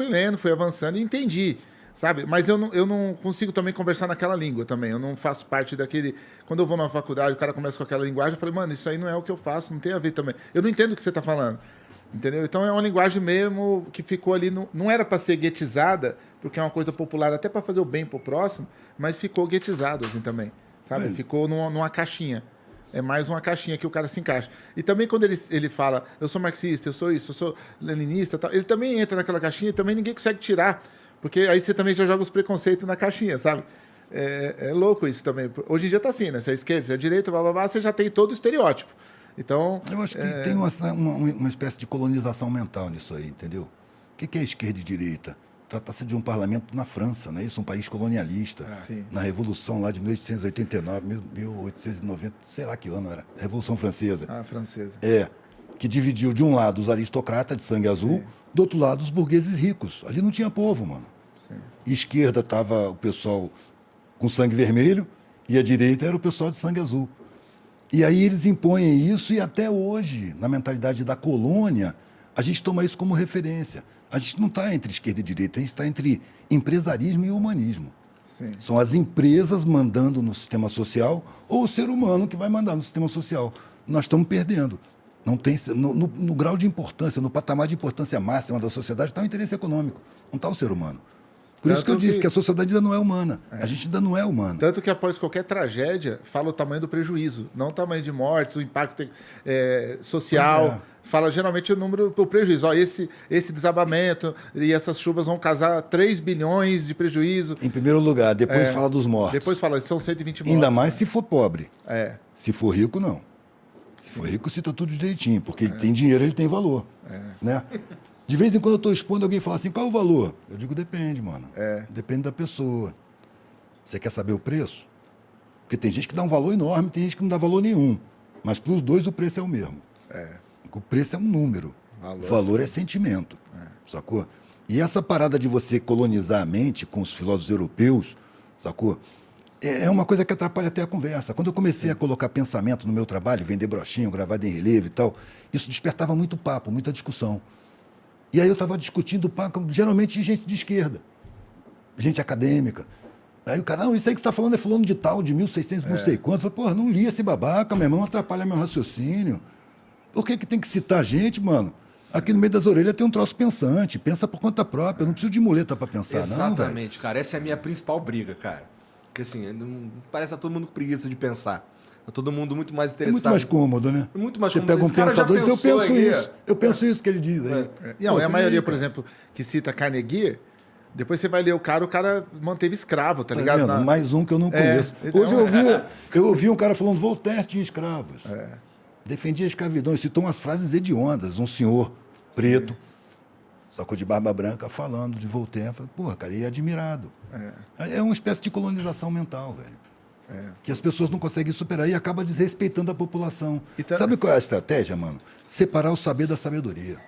fui lendo, fui avançando e entendi, sabe? Mas eu não consigo também conversar naquela língua também. Eu não faço parte daquele... Quando eu vou numa faculdade, o cara começa com aquela linguagem, eu falei, mano, isso aí não é o que eu faço, não tem a ver também. Eu não entendo o que você está falando, entendeu? Então é uma linguagem mesmo que ficou ali, não era para ser guetizada, porque é uma coisa popular até para fazer o bem pro próximo, mas ficou guetizado assim também, sabe? Ficou numa caixinha. É mais uma caixinha que o cara se encaixa. E também quando ele fala, eu sou marxista, eu sou isso, eu sou leninista, tal, ele também entra naquela caixinha e também ninguém consegue tirar. Porque aí você também já joga os preconceitos na caixinha, sabe? É louco isso também. Hoje em dia tá assim, né? Se é esquerda, se é direita, blá, blá, blá, você já tem todo o estereótipo. Então... Eu acho que tem uma espécie de colonização mental nisso aí, entendeu? O que é esquerda e direita? Trata-se de um parlamento na França, não é isso? Um país colonialista. Na Revolução lá de 1889, 1890, sei lá que ano era. Revolução Francesa. Ah, francesa. Que dividiu de um lado os aristocratas de sangue azul, do outro lado os burgueses ricos. Ali não tinha povo, mano. Esquerda estava o pessoal com sangue vermelho e a direita era o pessoal de sangue azul. E aí eles impõem isso e até hoje, na mentalidade da colônia, a gente toma isso como referência. A gente não está entre esquerda e direita, a gente está entre empresarismo e humanismo. Sim. São as empresas mandando no sistema social ou o ser humano que vai mandar no sistema social. Nós estamos perdendo. Não tem, no grau de importância, no patamar de importância máxima da sociedade, está o interesse econômico, não está o ser humano. Por isso que eu disse que a sociedade ainda não é humana. A gente ainda não é humano. Tanto que após qualquer tragédia, fala o tamanho do prejuízo, não o tamanho de mortes, o impacto social. Fala geralmente o número do prejuízo. Ó, esse desabamento e essas chuvas vão causar 3 bilhões de prejuízo. Em primeiro lugar, depois fala dos mortos. Depois fala, são 120 mortos. Ainda mais se for pobre. Se for rico, não. Se for rico, cita tudo direitinho, porque ele tem dinheiro, ele tem valor. Né? De vez em quando eu estou expondo, alguém fala assim, qual é o valor? Eu digo, depende, mano. Depende da pessoa. Você quer saber o preço? Porque tem gente que dá um valor enorme, tem gente que não dá valor nenhum. Mas para os dois o preço é o mesmo. O preço é um número. Valor é sentimento. Sacou? E essa parada de você colonizar a mente com os filósofos europeus, sacou? É uma coisa que atrapalha até a conversa. Quando eu comecei a colocar pensamento no meu trabalho, vender brochinho, gravado em relevo e tal, isso despertava muito papo, muita discussão. E aí eu estava discutindo papo, geralmente gente de esquerda, gente acadêmica. Aí o cara, não, isso aí que você está falando é fulano de tal, de 1600, não sei quanto. Eu falei, porra, não li esse babaca, meu irmão, atrapalha meu raciocínio. Por que tem que citar gente, mano? Aqui no meio das orelhas tem um troço pensante, pensa por conta própria, eu não preciso de muleta para pensar, Exatamente, cara, essa é a minha principal briga, cara. Porque assim, parece que tá todo mundo com preguiça de pensar. Tá todo mundo muito mais interessado. É muito mais cômodo, né? Muito mais Você cômodo. pega um pensador e diz, eu penso aqui. isso. Eu penso isso que ele diz aí. Não, é a maioria, por exemplo, que cita Carnegie, depois você vai ler o cara manteve escravo, tá ligado? Vendo? Mais um que eu não conheço. Então, Hoje eu ouvi um cara falando, Voltaire tinha escravos. Defendia a escravidão. E citou umas frases hediondas. Um senhor preto, sacou de barba branca, falando de Voltaire. Falei, porra, cara, e é admirado. É uma espécie de colonização mental, velho. Que as pessoas não conseguem superar e acaba desrespeitando a população. Sabe qual é a estratégia, mano? Separar o saber da sabedoria.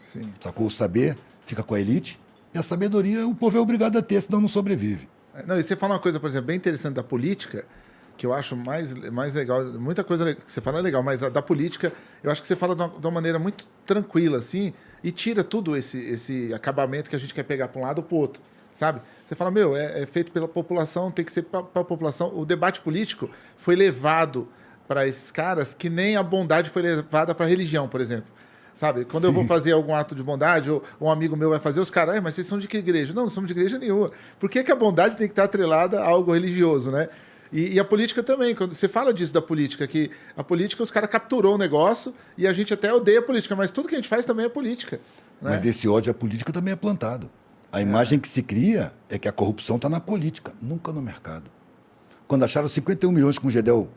Sim. Sacou? O saber fica com a elite e a sabedoria o povo é obrigado a ter, senão não sobrevive. Não, e você fala uma coisa, por exemplo, bem interessante da política, que eu acho mais legal, muita coisa que você fala é legal, mas da política, eu acho que você fala de uma maneira muito tranquila, assim, e tira tudo esse acabamento que a gente quer pegar para um lado ou para o outro, sabe? Você fala, meu, é feito pela população, tem que ser para a população. O debate político foi levado para esses caras que nem a bondade foi levada para a religião, por exemplo. Sabe? Quando eu vou fazer algum ato de bondade, ou um amigo meu vai fazer, os caras, mas vocês são de que igreja? Não somos de igreja nenhuma. Por que a bondade tem que estar atrelada a algo religioso, né? E a política também, quando você fala disso da política, que a política, os caras capturou o negócio e a gente até odeia a política, mas tudo que a gente faz também é política. Né? Mas esse ódio à política também é plantado. A imagem que se cria é que a corrupção está na política, nunca no mercado. Quando acharam 51 milhões com o Gedel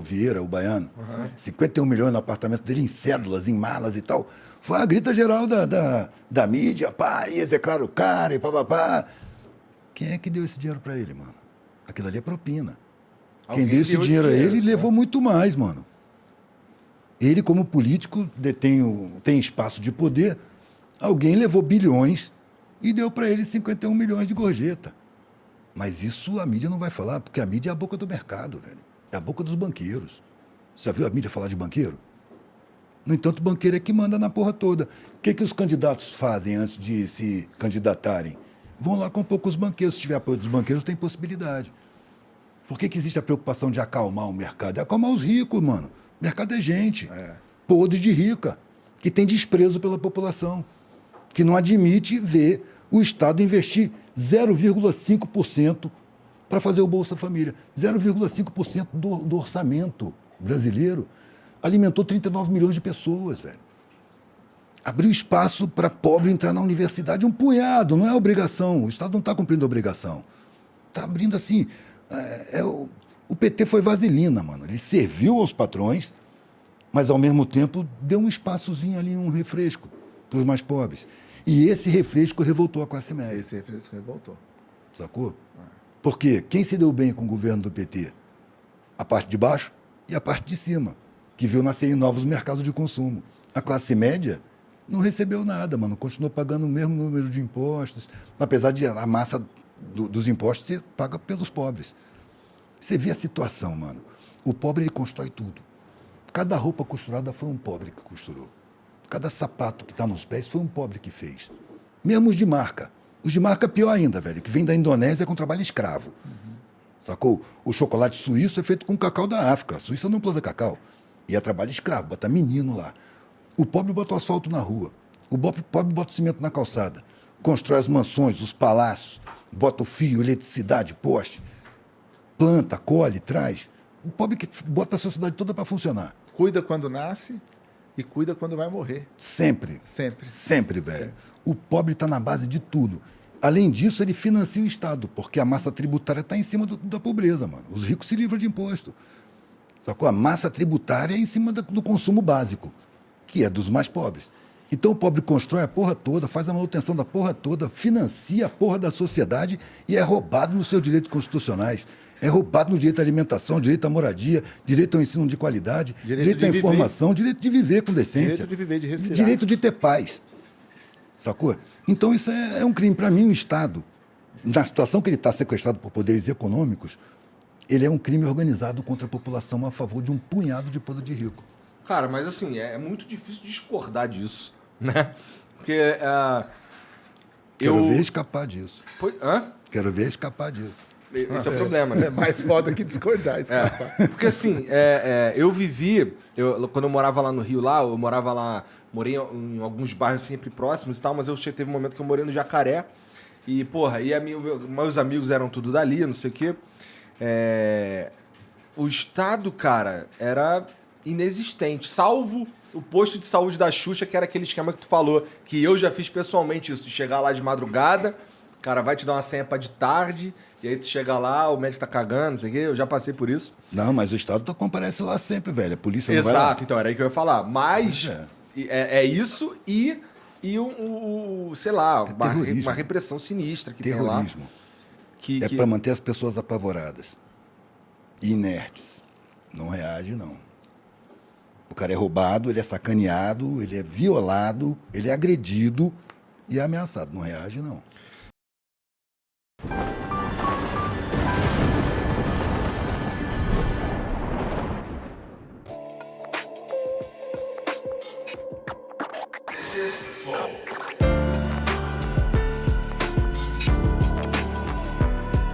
Vieira, o baiano, 51 milhões no apartamento dele em cédulas, em malas e tal, foi a grita geral da mídia, pá, e execraram o cara e papapá. Quem é que deu esse dinheiro para ele, mano? Aquilo ali é propina. Quem deu esse dinheiro a ele levou muito mais, mano. Ele, como político, tem espaço de poder. Alguém levou bilhões e deu para ele 51 milhões de gorjeta. Mas isso a mídia não vai falar, porque a mídia é a boca do mercado, velho. É a boca dos banqueiros. Você já viu a mídia falar de banqueiro? No entanto, o banqueiro é que manda na porra toda. O que os candidatos fazem antes de se candidatarem? Vão lá com poucos banqueiros. Se tiver apoio dos banqueiros, tem possibilidade. Por que existe a preocupação de acalmar o mercado? É acalmar os ricos, mano. O mercado é gente. Podre de rica. Que tem desprezo pela população. Que não admite ver o Estado investir 0,5% para fazer o Bolsa Família. 0,5% do orçamento brasileiro alimentou 39 milhões de pessoas, velho. Abriu espaço para pobre entrar na universidade, um punhado, não é obrigação. O Estado não está cumprindo a obrigação. Está abrindo assim. O PT foi vaselina, mano. Ele serviu aos patrões, mas ao mesmo tempo deu um espaçozinho ali, um refresco para os mais pobres. E esse refresco revoltou a classe média. Esse refresco revoltou. Sacou? Por quê? Quem se deu bem com o governo do PT? A parte de baixo e a parte de cima, que viu nascerem novos mercados de consumo. A classe média não recebeu nada, mano. Continuou pagando o mesmo número de impostos, apesar de a massa dos impostos ser paga pelos pobres. Você vê a situação, mano. O pobre, ele constrói tudo. Cada roupa costurada foi um pobre que costurou. Cada sapato que está nos pés foi um pobre que fez. Mesmo os de marca. Os de marca pior ainda, velho, que vem da Indonésia com trabalho escravo. Sacou? O chocolate suíço é feito com cacau da África. A Suíça não planta cacau. E é trabalho escravo, bota menino lá. O pobre bota o asfalto na rua. O pobre bota o cimento na calçada. Constrói as mansões, os palácios. Bota o fio, eletricidade, poste. Planta, colhe, traz. O pobre que bota a sociedade toda para funcionar. Cuida quando nasce e cuida quando vai morrer. Sempre. Sempre. Sempre, velho. O pobre está na base de tudo. Além disso, ele financia o Estado, porque a massa tributária está em cima da pobreza, mano. Os ricos se livram de imposto. Sacou? A massa tributária é em cima do consumo básico, que é dos mais pobres. Então o pobre constrói a porra toda, faz a manutenção da porra toda, financia a porra da sociedade e é roubado nos seus direitos constitucionais. É roubado no direito à alimentação, direito à moradia, direito ao ensino de qualidade, direito à informação, direito de viver com decência. Direito de viver, de respirar. Direito de ter paz. Sacou? Então isso é um crime. Para mim, o Estado, na situação que ele está sequestrado por poderes econômicos, ele é um crime organizado contra a população a favor de um punhado de poder de rico. Cara, mas assim, é muito difícil discordar disso, né? Porque Quero ver escapar disso. Hã? Quero ver escapar disso. Esse é o problema, né? É mais foda que discordar, escapar. Porque assim, quando eu morava lá no Rio, morei em alguns bairros sempre próximos e tal, mas teve um momento que eu morei no Jacaré e, porra, meus amigos eram tudo dali, não sei o quê. O Estado, cara, era inexistente, salvo o posto de saúde da Xuxa, que era aquele esquema que tu falou, que eu já fiz pessoalmente isso, de chegar lá de madrugada, o cara vai te dar uma senha pra de tarde, e aí tu chega lá, o médico tá cagando, não sei o quê, eu já passei por isso. Não, mas o Estado comparece lá sempre, velho. A polícia não vai lá. Exato, então era aí que eu ia falar. Mas é isso e sei lá, uma repressão sinistra que terrorismo. Tem lá. É para manter as pessoas apavoradas e inertes. Não reage, não. O cara é roubado, ele é sacaneado, ele é violado, ele é agredido e é ameaçado. Não reage, não.